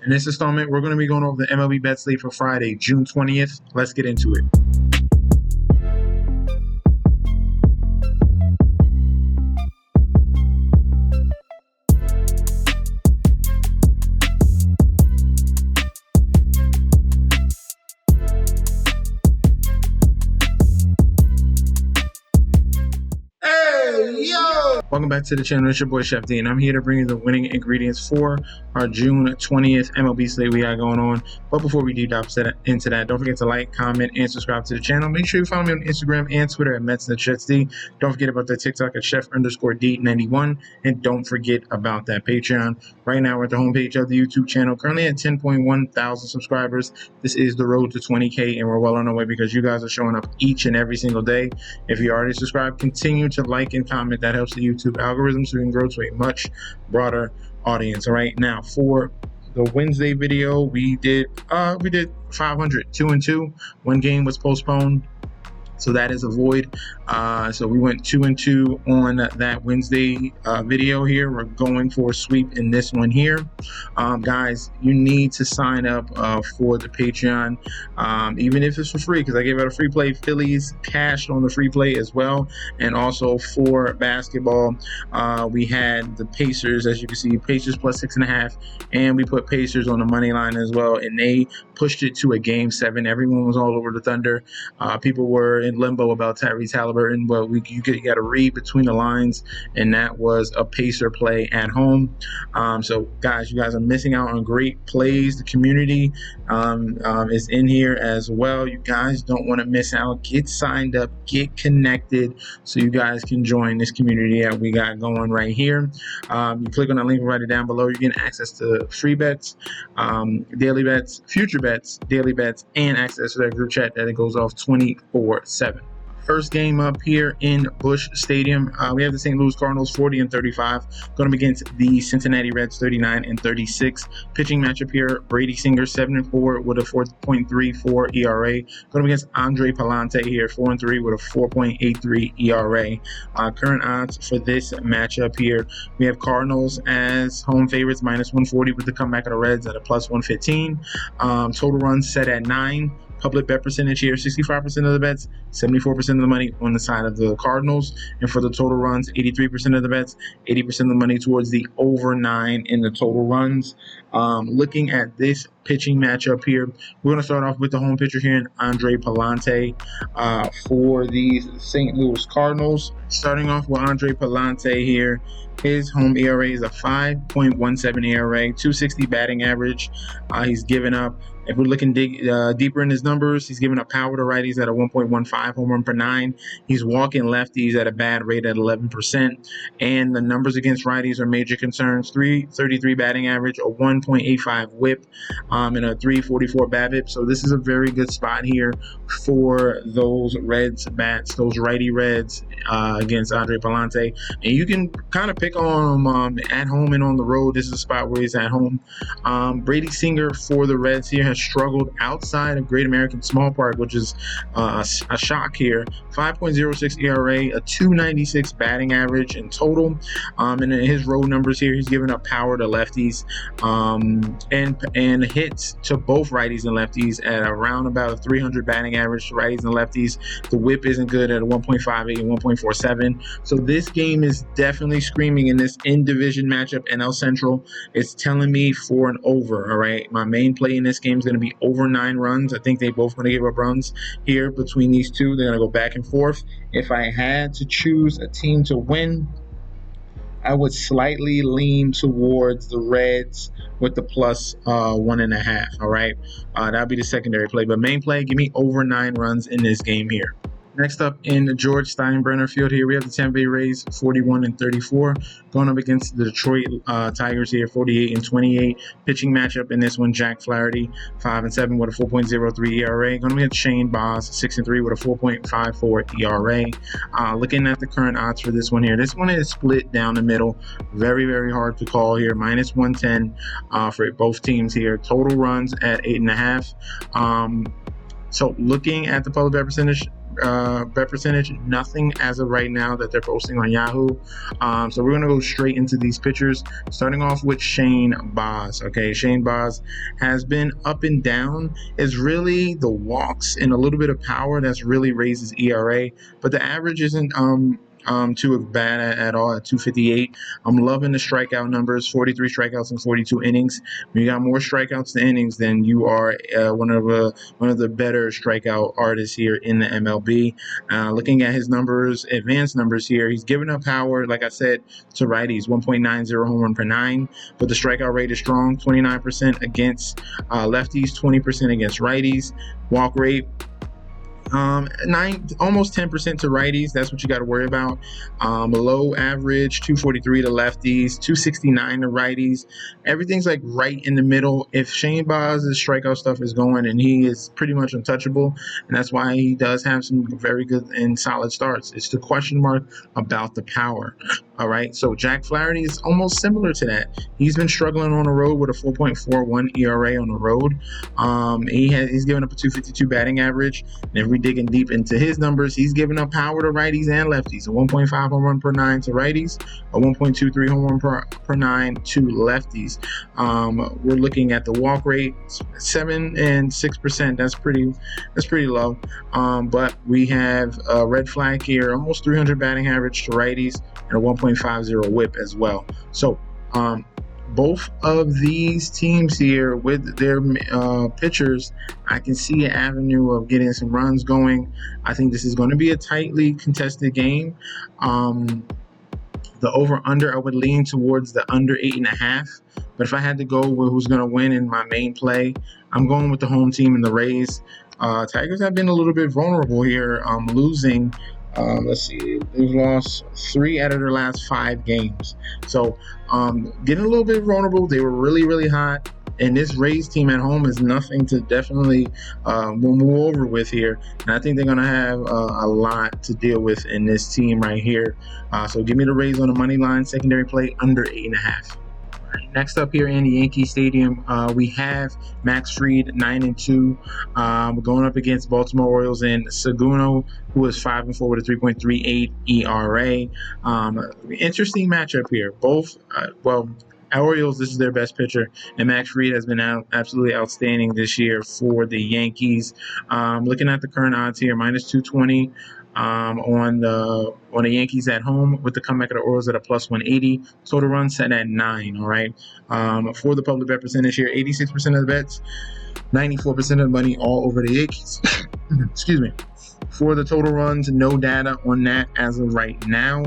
In this installment, we're going to be going over the MLB bet slate for Friday, June 20th. Let's get into it. Welcome back to the channel. It's your boy Chef D, and I'm here to bring you the winning ingredients for our June 20th MLB slate we got going on. But before we deep dive into that, don't forget to like, comment, and subscribe to the channel. Make sure you follow me on Instagram and Twitter at MetsNetChefD. Don't forget about the TikTok at Chef_D91, and don't forget about that Patreon. Right now, we're at the homepage of the YouTube channel, currently at 10.1 thousand subscribers. This is the road to 20K, and we're well on our way because you guys are showing up each and every single day. If you already subscribed, continue to like and comment. That helps the YouTube algorithm so we can grow to a much broader audience. All right, now for the Wednesday video, we did 500, 2-2. One game was postponed, so that is a void. So we went 2-2 on that Wednesday video here. We're going for a sweep in this one here. Guys, you need to sign up for the Patreon, even if it's for free, because I gave out a free play. Phillies cashed on the free play as well. And also for basketball, we had the Pacers, as you can see, Pacers plus 6.5, and we put Pacers on the money line as well, and they pushed it to a game 7. Everyone was all over the Thunder. People were in limbo about Tyrese Halliburton, but you got to read between the lines, and that was a Pacer play at home. So guys, you guys are missing out on great plays. The community is in here as well. You guys don't want to miss out. Get signed up, get connected, so you guys can join this community that we got going right here. You click on that link right down below. You get access to free bets, daily bets, future bets, daily bets, and access to that group chat that it goes off 24/7. First game up here in Busch Stadium, we have the St. Louis Cardinals 40-35 going up against the Cincinnati Reds 39-36. Pitching matchup here: Brady Singer 7-4 with a 4.34 ERA going up against Andre Pallante here 4-3 with a 4.83 ERA. Current odds for this matchup here: we have Cardinals as home favorites -140 with the comeback of the Reds at a +115. Total runs set at 9. Public bet percentage here: 65% of the bets, 74% of the money on the side of the Cardinals. And for the total runs, 83% of the bets, 80% of the money towards the over 9 in the total runs. Looking at this pitching matchup here, we're going to start off with the home pitcher here, Andre Pallante, for the St. Louis Cardinals. Starting off with Andre Pallante here, his home ERA is a 5.17 ERA, 260 batting average. He's given up, if we're looking deeper in his numbers, he's giving up power to righties at a 1.15 home run per 9. He's walking lefties at a bad rate at 11%. And the numbers against righties are major concerns: 333 batting average, a 1.85 whip, and a 344 BABIP. So this is a very good spot here for those Reds bats, those righty Reds against Andre Pallante. And you can kind of pick on him at home and on the road. This is a spot where he's at home. Brady Singer for the Reds here has struggled outside of Great American Small Park, which is a shock here. 5.06 ERA, a 296 batting average in total. And in his road numbers here, he's giving up power to lefties and hits to both righties and lefties at around about a 300 batting average to righties and lefties. The whip isn't good at a 1.58 and 1.47. So this game is definitely screaming in this in-division matchup, NL Central. It's telling me for an over, all right? My main play in this game is going to be over 9 runs. I think they both going to give up runs here between these two. They're going to go back and forth. If I had to choose a team to win, I would slightly lean towards the Reds with the plus 1.5. All right, that'll be the secondary play. But main play, give me over 9 runs in this game here. Next up in the George Steinbrenner Field here, we have the Tampa Bay Rays 41-34 going up against the Detroit Tigers here 48-28. Pitching matchup in this one: Jack Flaherty 5-7 with a 4.03 ERA going up against Shane Baz 6-3 with a 4.54 ERA. Looking at the current odds for this one here, this one is split down the middle. Very, very hard to call here. -110 for both teams here. Total runs at 8.5. So looking at the public bet percentage, bet percentage, nothing as of right now that they're posting on Yahoo. So we're going to go straight into these pitchers, starting off with Shane Baz. Okay, Shane Baz has been up and down. It's really the walks and a little bit of power that's really raised his ERA, but the average isn't too bad at all at 258. I'm loving the strikeout numbers, 43 strikeouts in 42 innings. When you got more strikeouts than innings, then you are one of the better strikeout artists here in the MLB. Looking at his numbers, advanced numbers here, he's giving up power, like I said, to righties, 1.90 home run per nine, but the strikeout rate is strong, 29% against lefties, 20% against righties. Walk rate, almost 10% to righties. That's what you got to worry about. Low average, 243 to lefties, 269 to righties. Everything's like right in the middle. If Shane Baz's strikeout stuff is going, and he is pretty much untouchable, and that's why he does have some very good and solid starts. It's the question mark about the power. All right, so Jack Flaherty is almost similar to that. He's been struggling on the road with a 4.41 ERA on the road. He's given up a 252 batting average, and if we're digging deep into his numbers, he's giving up power to righties and lefties. A 1.5 home run per nine to righties, a 1.23 home run per nine to lefties. We're looking at the walk rate, 7 and 6%. That's pretty low. But we have a red flag here, almost 300 batting average to righties, and a 1.50 whip as well. So both of these teams here with their pitchers, I can see an avenue of getting some runs going. I think this is going to be a tightly contested game. The over-under, I would lean towards the under 8.5. But if I had to go with who's going to win in my main play, I'm going with the home team and the Rays. Tigers have been a little bit vulnerable here, losing. Let's see, they've lost 3 out of their last 5 games. So getting a little bit vulnerable. They were really, really hot. And this Rays team at home is nothing to definitely move over with here. And I think they're going to have a lot to deal with in this team right here. So give me the Rays on the money line, secondary play under 8.5. Next up here in the Yankee Stadium, we have Max Fried, 9-2. We're going up against Baltimore Orioles and Seguno, who is 5-4 with a 3.38 ERA. Interesting matchup here. Both, Orioles, this is their best pitcher, and Max Fried has been absolutely outstanding this year for the Yankees. Looking at the current odds here, minus 220. On the Yankees at home, with the comeback of the Orioles at a plus 180. Total run set at 9. All right. For the public bet percentage here, 86% of the bets, 94% of the money all over the Yankees. Excuse me. For the total runs, no data on that as of right now.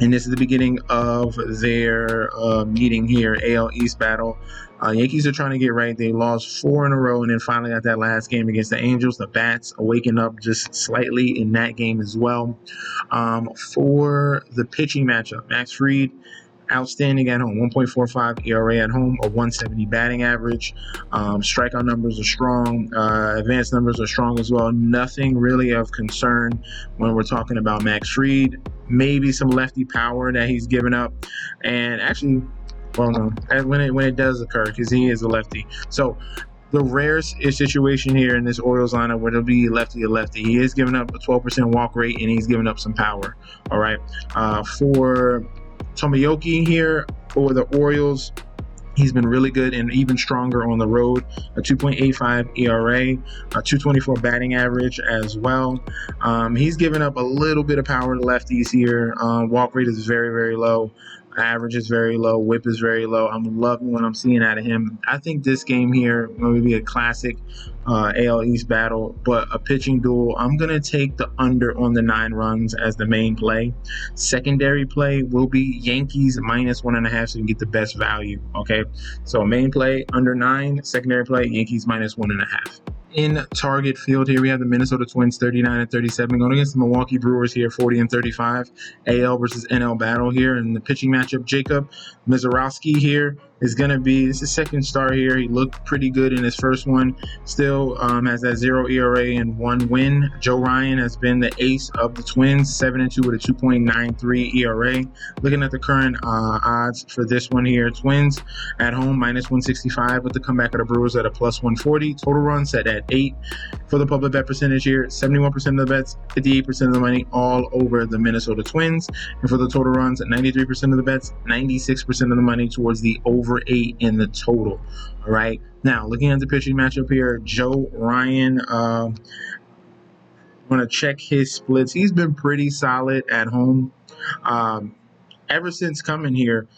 And this is the beginning of their meeting here, AL East battle. Yankees are trying to get right. They lost 4 in a row, and then finally got that last game against the Angels. The bats awakened up just slightly in that game as well. For the pitching matchup, Max Fried, outstanding at home, 1.45 ERA at home, a 170 batting average. Strikeout numbers are strong. Advanced numbers are strong as well. Nothing really of concern when we're talking about Max Fried. Maybe some lefty power that he's given up. And actually, well, no, when it does occur, because he is a lefty. So the rarest situation here in this Orioles lineup where it'll be lefty to lefty. He is giving up a 12% walk rate, and he's giving up some power. All right. For Tomoyoki here for the Orioles, he's been really good and even stronger on the road. A 2.85 ERA, a 224 batting average as well. He's given up a little bit of power to lefties here. Walk rate is very, very low. Average is very low. Whip is very low. I'm loving what I'm seeing out of him. I think this game here will be a classic AL East battle, but a pitching duel. I'm going to take the under on the 9 runs as the main play. Secondary play will be Yankees minus 1.5, so you can get the best value. Okay, so main play under 9, secondary play Yankees minus 1.5. In Target Field here, we have the Minnesota Twins 39-37 going against the Milwaukee Brewers here 40-35. AL versus NL battle here. In the pitching matchup, Jacob Mizorowski here is going to be, it's his second start here. He looked pretty good in his first one. Still has that 0 ERA and 1 win. Joe Ryan has been the ace of the Twins, 7-2 with a 2.93 ERA. Looking at the current odds for this one here, Twins at home -165 with the comeback of the Brewers at a +140. Total run set at 8. For the public bet percentage here, 71% of the bets, 58% of the money, all over the Minnesota Twins. And for the total runs, 93% of the bets, 96% of the money towards the over 8 in the total. All right. Now, looking at the pitching matchup here, Joe Ryan, I'm going to check his splits. He's been pretty solid at home. Ever since coming here,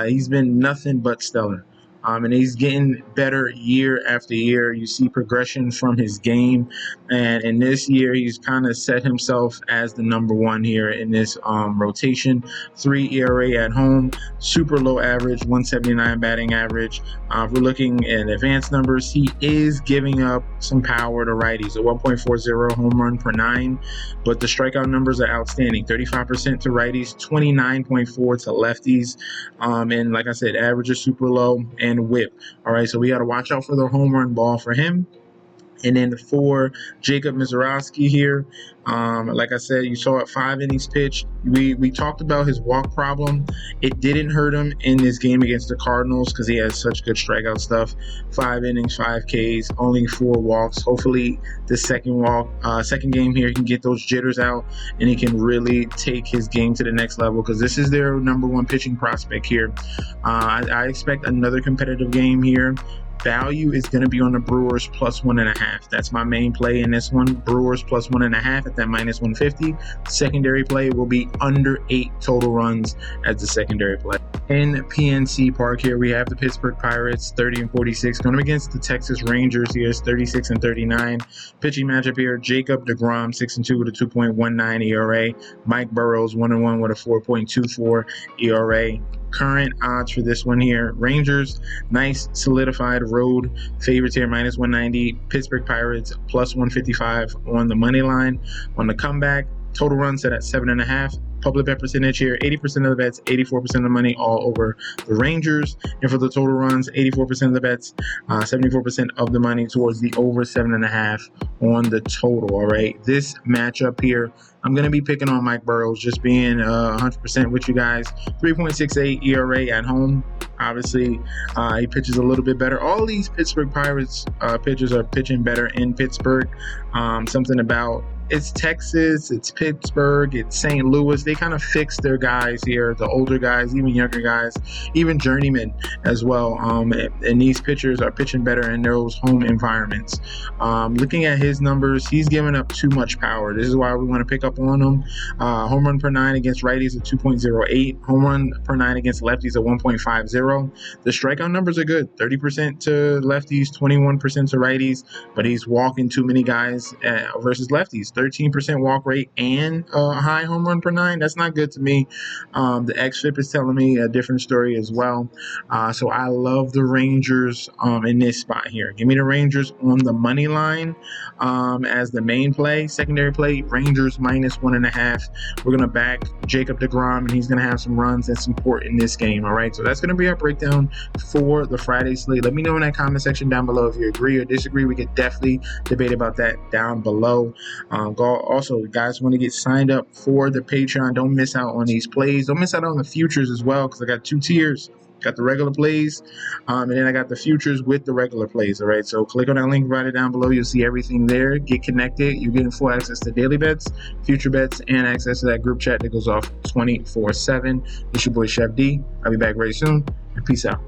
he's been nothing but stellar. And he's getting better year after year. You see progression from his game. And in this year, he's kind of set himself as the number one here in this rotation. 3 ERA at home, super low average, 179 batting average. If we're looking at advanced numbers, he is giving up some power to righties, a 1.40 home run per 9. But the strikeout numbers are outstanding, 35% to righties, 29.4 to lefties. And like I said, average is super low, and whip. All right, so we got to watch out for the home run ball for him. And then for Jacob Misiorowski here, like I said, you saw it 5 innings pitched. We talked about his walk problem. It didn't hurt him in this game against the Cardinals because he has such good strikeout stuff. 5 innings, 5 Ks, only 4 walks. Hopefully the second game here, he can get those jitters out and he can really take his game to the next level because this is their number 1 pitching prospect here. I expect another competitive game here. Value is going to be on the Brewers +1.5. That's my main play in this one. Brewers +1.5 at that -150. Secondary play will be under 8 total runs as the secondary play. In PNC Park here, we have the Pittsburgh Pirates 30-46 going against the Texas Rangers. Here's 36-39. Pitching matchup here: Jacob deGrom 6-2 with a 2.19 ERA. Mike Burrows 1-1 with a 4.24 ERA. Current odds for this one here: Rangers, nice solidified road favorites here, -190. Pittsburgh Pirates +155 on the money line. On the comeback, total run set at 7.5. Public bet percentage here: 80% of the bets, 84% of the money, all over the Rangers. And for the total runs, 84% of the bets, 74% of the money towards the over 7.5 on the total. All right, this matchup here, I'm going to be picking on Mike Burrows, just being 100% with you guys. 3.68 ERA at home. Obviously, he pitches a little bit better. All these Pittsburgh Pirates pitchers are pitching better in Pittsburgh. Something about it's Texas, it's Pittsburgh, it's St. Louis. They kind of fix their guys here, the older guys, even younger guys, even journeymen as well. And these pitchers are pitching better in those home environments. Looking at his numbers, he's giving up too much power. This is why we want to pick up on him. Home run per 9 against righties at 2.08. Home run per 9 against lefties at 1.50. The strikeout numbers are good, 30% to lefties, 21% to righties, but he's walking too many guys versus lefties. 13% walk rate and a high home run per 9. That's not good to me. The xFIP is telling me a different story as well. So I love the Rangers in this spot here. Give me the Rangers on the money line as the main play. Secondary play, Rangers -1.5. We're going to back Jacob deGrom, and he's going to have some runs and support in this game. All right, so that's going to be our breakdown for the Friday slate. Let me know in that comment section down below if you agree or disagree. We could definitely debate about that down below. Also, guys, want to get signed up for the Patreon. Don't miss out on these plays. Don't miss out on the futures as well, because I got 2 tiers. Got the regular plays, and then I got the futures with the regular plays. All right, so click on that link right down below. You'll see everything there. Get connected. You're getting full access to daily bets, future bets, and access to that group chat that goes off 24/7. It's your boy Chef D. I'll be back very soon, and peace out.